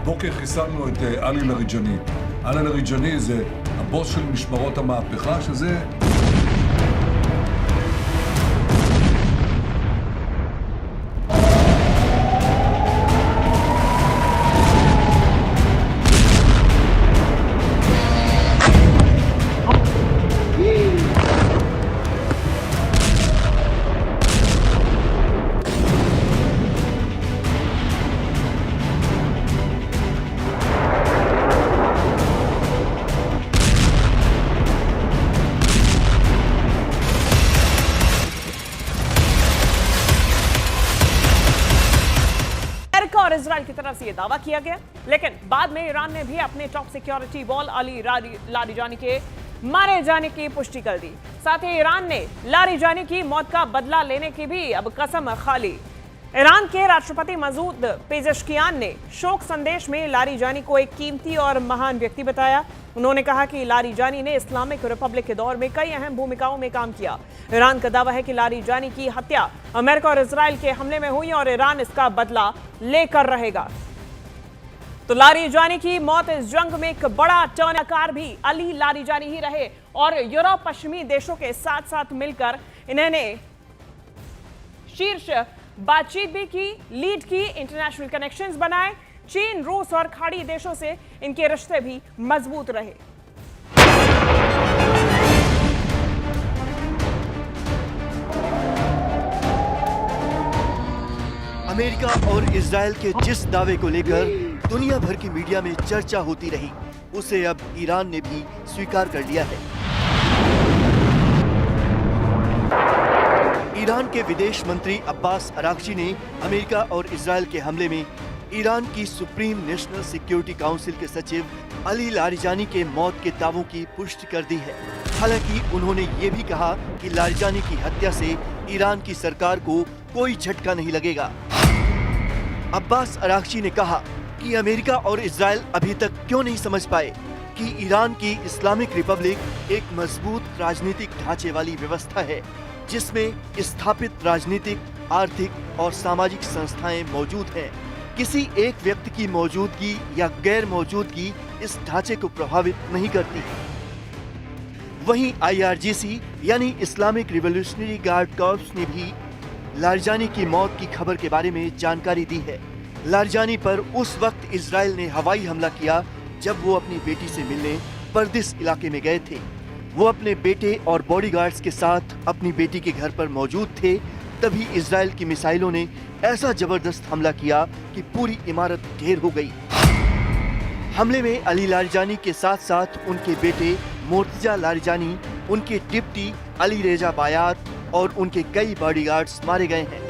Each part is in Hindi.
הבוקר חיסלנו את עלי לריג'אני. עלי לריג'אני זה הבוס של משמרות המהפכה, שזה... और इजराइल की तरफ से यह दावा किया गया, लेकिन बाद में ईरान ने भी अपने top security ball Ali Larijani के मारे जाने की पुष्टि कर दी। साथ ही ईरान ने लारिजानी की मौत का बदला लेने की भी अब कसम खा ली। ईरान के राष्ट्रपति मसूद पेजेश्कियान ने शोक संदेश में लारिजानी को एक कीमती और महान व्यक्ति बताया। उन्होंने कहा कि लारिजानी ने इस्लामिक रिपब्लिक के दौर में कई अहम भूमिकाओं में काम किया। ईरान का दावा है कि लारिजानी की हत्या अमेरिका और इजराइल के हमले में हुई और ईरान इसका बदला लेकर रहेगा। तो लारिजानी की मौत इस जंग में एक बड़ा टर्नकार भी अली लारिजानी ही रहे और यूरोप पश्चिमी देशों के साथ साथ मिलकर इन्होंने शीर्ष बातचीत भी की, लीड की, इंटरनेशनल कनेक्शंस बनाए। चीन, रूस और खाड़ी देशों से इनके रिश्ते भी मजबूत रहे। अमेरिका और इजराइल के जिस दावे को लेकर दुनिया भर की मीडिया में चर्चा होती रही, उसे अब ईरान ने भी स्वीकार कर लिया है। ईरान के विदेश मंत्री अब्बास अरागची ने अमेरिका और इजराइल के हमले में ईरान की सुप्रीम नेशनल सिक्योरिटी काउंसिल के सचिव अली लारिजानी के मौत के दावों की पुष्टि कर दी है। हालांकि उन्होंने ये भी कहा कि लारिजानी की हत्या से ईरान की सरकार को कोई झटका नहीं लगेगा। अब्बास अरागची ने कहा कि अमेरिका और इजराइल अभी तक क्यों नहीं समझ पाए कि ईरान की इस्लामिक रिपब्लिक एक मजबूत राजनीतिक ढांचे वाली व्यवस्था है, जिसमें स्थापित राजनीतिक, आर्थिक और सामाजिक संस्थाएं मौजूद हैं। किसी एक व्यक्ति की मौजूदगी या गैर मौजूदगी इस ढांचे को प्रभावित नहीं करती। वहीं IRGC यानी इस्लामिक रिवॉल्यूशनरी गार्ड कॉर्प्स ने भी लारिजानी की मौत की खबर के बारे में जानकारी दी है। लारिजानी पर उस वक्त इजराइल ने हवाई हमला किया जब वो अपनी बेटी से मिलने पर्दिस इलाके में गए थे। वो अपने बेटे और बॉडीगार्ड्स के साथ अपनी बेटी के घर पर मौजूद थे। तभी इजराइल की मिसाइलों ने ऐसा जबरदस्त हमला किया कि पूरी इमारत ढेर हो गई। हमले में अली लारिजानी के साथ साथ उनके बेटे मोर्तजा लारिजानी, उनके डिप्टी अली रेजा बायात और उनके कई बॉडीगार्ड्स मारे गए हैं।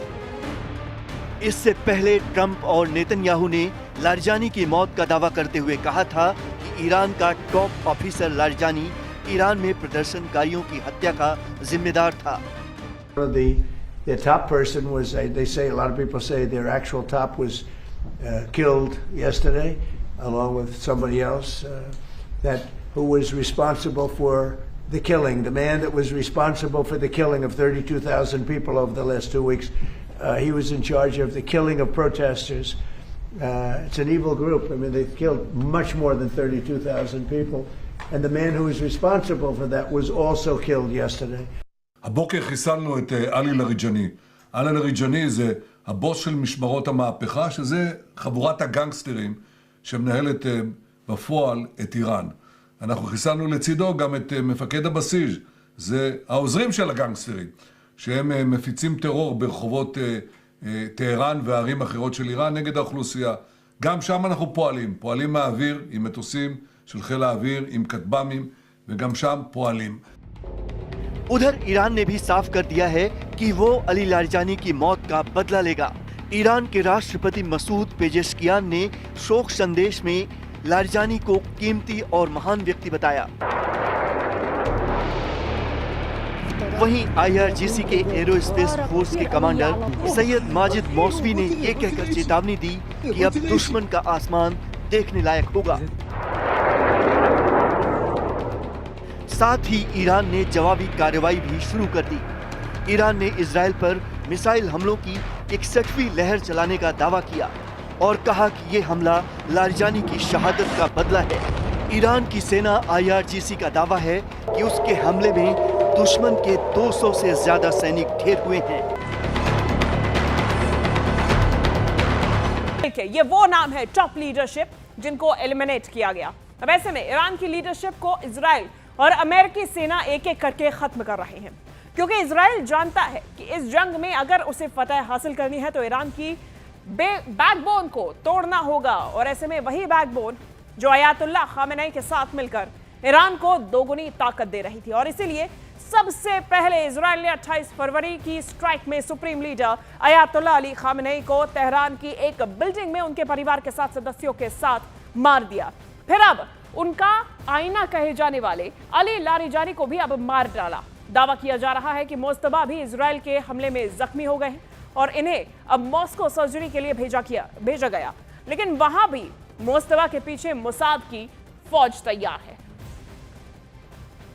इससे पहले ट्रंप और नेतन्याहू ने लारिजानी की मौत का दावा करते हुए कहा था कि ईरान का टॉप ऑफिसर लारिजानी ईरान में प्रदर्शनकारियों की हत्या का जिम्मेदार था। The top person was, they say, a lot of people say their actual top was killed yesterday, along with somebody else who was responsible for the killing. The man that was responsible for the killing of 32,000 people over the last 2 weeks, he was in charge of the killing of protesters. It's an evil group. I mean, they've killed much more than 32,000 people. And the man who was responsible for that was also killed yesterday. הבוקר חיסלנו את עלי לריג'אני. עלי לריג'אני זה הבוס של משמרות המהפכה, שזה חבורת הגנגסטרים שמנהלת בפועל את איראן. אנחנו חיסלנו לצידו גם את מפקד הבסיס, זה העוזרים של הגנגסטרים, שהם מפיצים טרור ברחובות טהרן וערים אחרות של איראן נגד האוכלוסייה. גם שם אנחנו פועלים מהאוויר עם מטוסים של חיל האוויר, עם כטב"מים, וגם שם פועלים. उधर ईरान ने भी साफ कर दिया है कि वो अली लारिजानी की मौत का बदला लेगा। ईरान के राष्ट्रपति मसूद पेजेश्कियान ने शोक संदेश में लारिजानी को कीमती और महान व्यक्ति बताया। वहीं IRGC के एरोस्पेस फोर्स के कमांडर सैयद माजिद मौसवी ने ये कहकर चेतावनी दी कि अब दुश्मन का आसमान देखने लायक होगा। साथ ही ईरान ने जवाबी कार्रवाई भी शुरू कर दी। ईरान ने इजराइल पर मिसाइल हमलों की 61वीं लहर चलाने का दावा किया। और कहा कि ये हमला लारिजानी की शहादत का बदला है। ईरान की सेना IRGC का दावा है कि उसके हमले में दुश्मन के 200 से ज्यादा सैनिक ढेर हुए हैं। ये वो नाम है टॉप लीडरशिप जिनको एलिमिनेट किया गया। अब ऐसे में ईरान की लीडरशिप को इजराइल और अमेरिकी सेना एक एक करके खत्म कर रहे हैं, क्योंकि इजराइल जानता है कि इस जंग में अगर उसे फतह हासिल करनी है तो ईरान की बैकबोन को तोड़ना होगा। और ऐसे में वही बैकबोन जो अयातुल्लाह खामेनी के साथ मिलकर ईरान को दोगुनी ताकत दे रही थी। और इसीलिए सबसे पहले इजराइल ने 28 फरवरी की स्ट्राइक में supreme leader Ayatollah Ali Khamenei को तेहरान की एक बिल्डिंग में उनके परिवार के 7 सदस्यों के साथ मार दिया। फिर अब उनका आईना कहे जाने वाले अली लारिजानी को भी अब मार डाला। दावा किया जा रहा है कि मोस्तबा भी इजराइल के हमले में जख्मी हो गए हैं और इन्हें अब मॉस्को सर्जरी के लिए भेजा गया, लेकिन वहां भी मोस्तबा के पीछे मोसाद की फौज तैयार है।